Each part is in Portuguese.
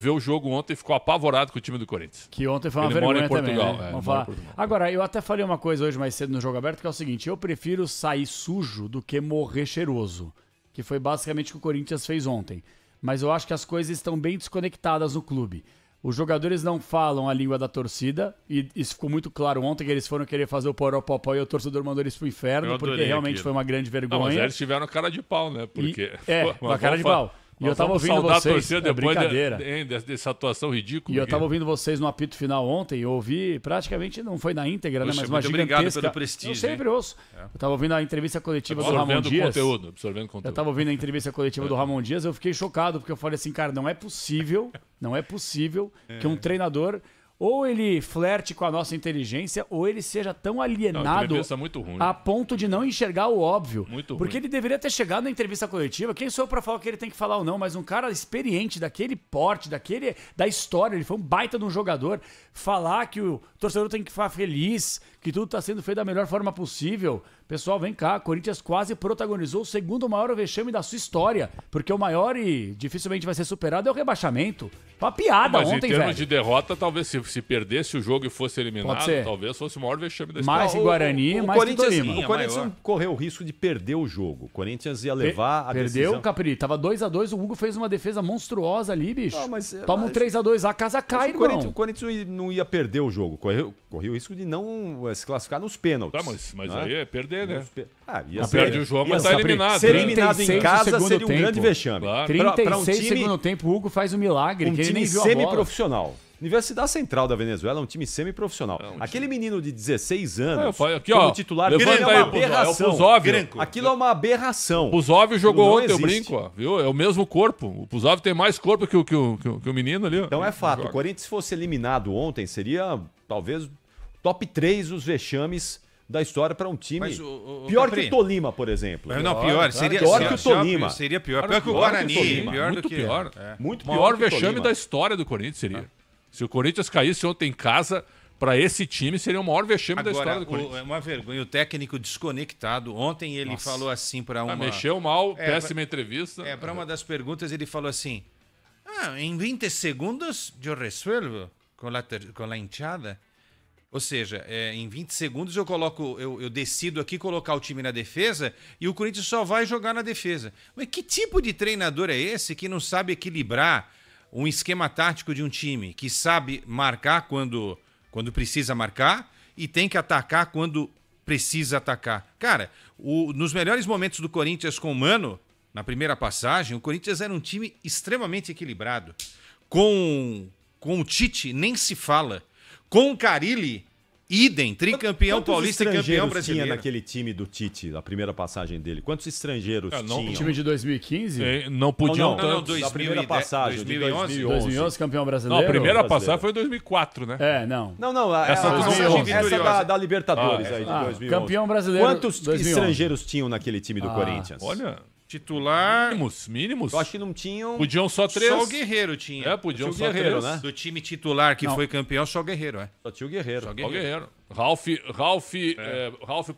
Viu o jogo ontem e ficou apavorado com o time do Corinthians. Que ontem foi uma vergonha também, né? Vamos falar. Agora, eu até falei uma coisa hoje mais cedo no Jogo Aberto, que é o seguinte, eu prefiro sair sujo do que morrer cheiroso, que foi basicamente o que o Corinthians fez ontem. Mas eu acho que as coisas estão bem desconectadas no clube. Os jogadores não falam a língua da torcida, e isso ficou muito claro ontem, que eles foram querer fazer o poropopó e o torcedor mandou eles pro inferno, porque realmente foi uma grande vergonha. Não, mas eles tiveram cara de pau, né? Porque, uma cara de pau. E eu tava ouvindo vocês, brincadeira. Dessa atuação ridícula. E eu tava ouvindo vocês no apito final ontem, eu ouvi, praticamente não foi na íntegra, né, mas uma gigantesca... Obrigado pelo prestígio. Eu sempre ouço. Eu tava ouvindo a entrevista coletiva do Ramon Dias. Absorvendo conteúdo. Eu tava ouvindo a entrevista coletiva do Ramon Dias, eu fiquei chocado, porque eu falei assim, cara, não é possível que um treinador... Ou ele flerte com a nossa inteligência, ou ele seja tão alienado muito ruim, a ponto de não enxergar o óbvio. Muito porque ruim. Ele deveria ter chegado na entrevista coletiva. Quem sou eu pra falar o que ele tem que falar ou não? Mas um cara experiente, daquele porte, da história, ele foi um baita de um jogador. Falar que o torcedor tem que ficar feliz, que tudo tá sendo feito da melhor forma possível. Pessoal, vem cá, Corinthians quase protagonizou o segundo maior vexame da sua história. Porque o maior e dificilmente vai ser superado é o rebaixamento. Uma piada ontem, velho. Mas em termos de derrota, talvez se perdesse o jogo e fosse eliminado, talvez fosse o maior vexame da história. Mais que Guarani, mais que Tolima. O Corinthians não correu o risco de perder o jogo. O Corinthians ia levar a decisão. Perdeu, Capri. Tava 2-2, o Hugo fez uma defesa monstruosa ali, bicho. Toma um 3-2, a casa cai, irmão. O Corinthians não ia perder o jogo. Correu o risco de não se classificar nos pênaltis. Mas aí é perder, né? Perde o jogo, mas tá eliminado. Ser eliminado em casa seria um grande vexame. Claro. 36 segundo tempo, o Hugo faz um milagre. Um time semi-profissional. Universidade Central da Venezuela é um time semi-profissional. Aquele menino de 16 anos, como titular, é uma aberração. Aquilo é uma aberração. O Puzov jogou ontem, eu brinco, ó, viu? É o mesmo corpo. O Puzov tem mais corpo que o menino ali. Então é fato. O Corinthians, se fosse eliminado ontem, seria talvez top 3 dos vexames da história para um time pior que o Tolima, por exemplo. Não, pior. Seria pior que o Tolima. Seria pior. Pior que o Guarani. Muito pior. Muito pior. O maior vexame da história do Corinthians seria. Se o Corinthians caísse ontem em casa, para esse time seria o maior vexame da história do Corinthians. É uma vergonha. O técnico desconectado. Ontem ele falou assim para uma... mexeu mal, péssima entrevista. Para uma das perguntas ele falou assim, em 20 segundos eu resuelvo com a hinchada. Ou seja, em 20 segundos eu decido aqui colocar o time na defesa e o Corinthians só vai jogar na defesa. Mas que tipo de treinador é esse que não sabe equilibrar um esquema tático de um time, que sabe marcar quando precisa marcar e tem que atacar quando precisa atacar? Cara, nos melhores momentos do Corinthians com o Mano, na primeira passagem, o Corinthians era um time extremamente equilibrado. Com o Tite, nem se fala. Com o Carille, idem, tricampeão paulista e campeão brasileiro. Tinha naquele time do Tite, na primeira passagem dele? Quantos estrangeiros tinham? O time de 2015? Não podiam tantos. Na primeira passagem, 2011. 2011, campeão brasileiro? Não, a primeira passagem foi em 2004, né? Não. Essa da Libertadores aí, de 2011. Campeão brasileiro. Quantos estrangeiros tinham naquele time do Corinthians? Olha... Titular... Mínimos. Eu acho que não tinham... Podiam só 3. Só o Guerreiro tinha. Podiam só 3. Né? Do time titular que foi campeão, só o Guerreiro, Só tinha o Guerreiro. Só o Guerreiro. Ralf,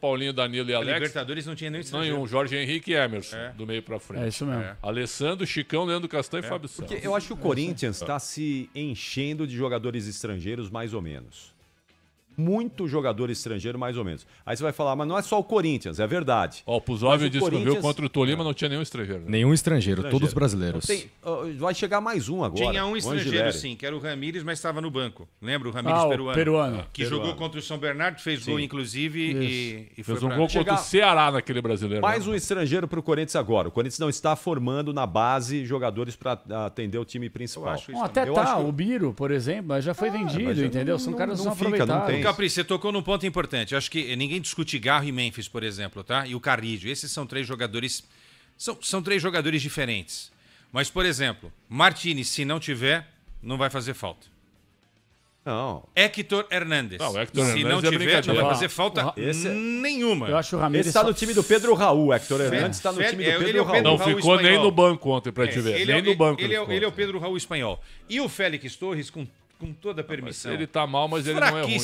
Paulinho, Danilo e Alex. Libertadores não tinha nem estrangeiro. Não, Jorge Henrique e Emerson, do meio pra frente. É isso mesmo. Alessandro, Chicão, Leandro Castanho e Fábio Santos. Porque eu acho que o Corinthians está se enchendo de jogadores estrangeiros, mais ou menos. Muito jogador estrangeiro, mais ou menos. Aí você vai falar, mas não é só o Corinthians, é verdade. O Puzov disse que viu contra o Tolima, não tinha nenhum estrangeiro. Nenhum estrangeiro, todos brasileiros. Vai chegar mais um agora. Tinha um estrangeiro, sim, que era o Ramírez, mas estava no banco. Lembra o Ramírez peruano? Que jogou contra o São Bernardo, fez gol, inclusive, e fez um gol contra o Ceará naquele brasileiro. Mais um estrangeiro para o Corinthians agora. O Corinthians não está formando na base jogadores para atender o time principal. O Biro, por exemplo, mas já foi vendido, entendeu? São caras que não aproveitados. Capri, você tocou num ponto importante. Eu acho que ninguém discute Garro e Memphis, por exemplo, tá? E o Carrillo. Esses são 3 jogadores... São 3 jogadores diferentes. Mas, por exemplo, Martínez, se não tiver, não vai fazer falta. Não. Héctor Hernández. Se não tiver, não vai fazer falta nenhuma. Eu acho o Ramírez... Esse está no time do Pedro Raul. Héctor Hernández está no time do Pedro Raul. Não ficou nem no banco ontem pra te ver. Nem no banco. Ele é o Pedro Raul espanhol. E o Félix Torres, com toda a permissão. Ele tá mal, mas ele não é ruim.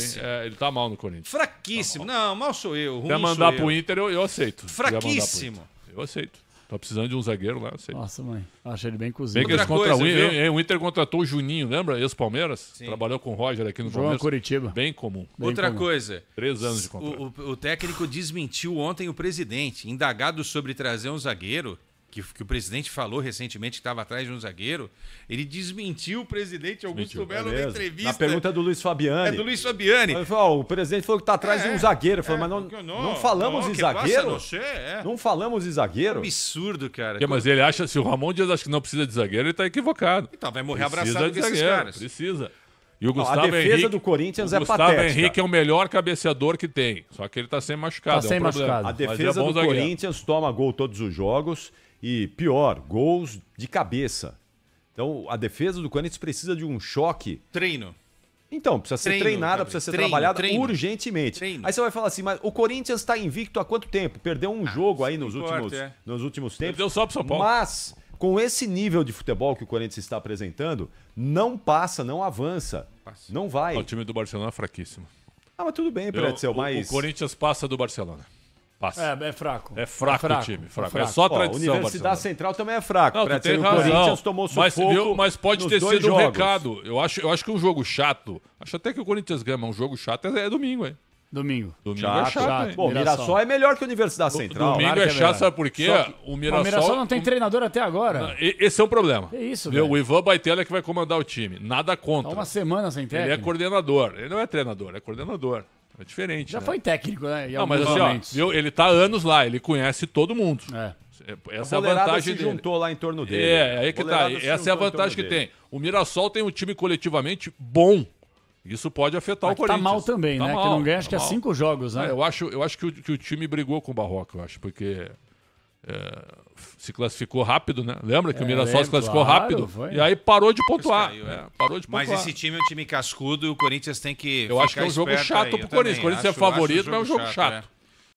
Ele tá mal no Corinthians. Fraquíssimo. Tá mal. Não, mal sou eu. Ruim quer mandar pro Inter, eu aceito. Fraquíssimo. Eu aceito. Tá precisando de um zagueiro lá, eu sei. Nossa, mãe. Acho ele bem cozido. Bem que o Inter contratou o Juninho, lembra? Ex-Palmeiras. Trabalhou com o Roger aqui no Palmeiras. Curitiba. Bem comum. Outra coisa. 3 anos de contrato. O técnico desmentiu ontem o presidente, indagado sobre trazer um zagueiro, que o presidente falou recentemente que estava atrás de um zagueiro. Ele desmentiu o presidente Augusto Melo na entrevista. Na pergunta do Luiz Fabiani. É do Luiz Fabiani. O presidente falou que está atrás de um zagueiro. Falou, mas não falamos em zagueiro? Não falamos em zagueiro? Absurdo, cara. Mas ele acha, se o Ramon Dias acha que não precisa de zagueiro, ele está equivocado. Então vai morrer abraçado com esses caras. Precisa. E o Gustavo a defesa Henrique, do Corinthians é patética. O Gustavo Henrique é o melhor cabeceador que tem. Só que ele está sempre machucado. Tá sem machucado. A defesa do Corinthians toma gol todos os jogos. E pior, gols de cabeça. Então, a defesa do Corinthians precisa de um choque. Treino. Então, precisa ser treinada, precisa ser trabalhada urgentemente. Aí você vai falar assim, mas o Corinthians está invicto há quanto tempo? Perdeu um jogo aí nos últimos tempos. Perdeu só pro São Paulo. Mas, com esse nível de futebol que o Corinthians está apresentando, não passa, não avança. Não vai. O time do Barcelona é fraquíssimo. Mas tudo bem, Pretzel, mas... O Corinthians passa do Barcelona. Passa. É fraco. É fraco o time. Fraco. É só tradição. A Universidade Central também é fraco. Não, tem razão. O Corinthians tomou sufoco mas pode ter sido um recado. Eu acho que um jogo chato. Acho até que o Corinthians ganha, mas um jogo chato é domingo, hein? Domingo é chato, hein? Bom, o Mirassol é melhor que a Universidade Central. Domingo é chato, sabe por quê? O Mirassol não tem treinador até agora. Esse é um problema. É isso, velho. O Ivan Baitela é que vai comandar o time. Nada contra. Tá uma semana sem técnico. Ele é coordenador. Ele não é treinador, é coordenador. É diferente. Já foi técnico, né? Não, mas assim, ó, ele tá há anos lá, ele conhece todo mundo. Essa é a vantagem se dele. Juntou lá em torno dele. Aí que tá. Essa é a vantagem que tem. O Mirassol tem um time coletivamente bom. Isso pode afetar o Corinthians. Tá mal também, né? Mal, que não ganha, acho que há 5 jogos, né? Eu acho que o time brigou com o Barroca, eu acho, porque se classificou rápido, né? Lembra que o Mirassol se classificou rápido? Foi. E aí parou de pontuar. Parou de pontuar. Mas esse time é um time cascudo e o Corinthians tem que Eu acho que é um jogo chato pro Corinthians. O Corinthians é favorito, mas é um jogo chato.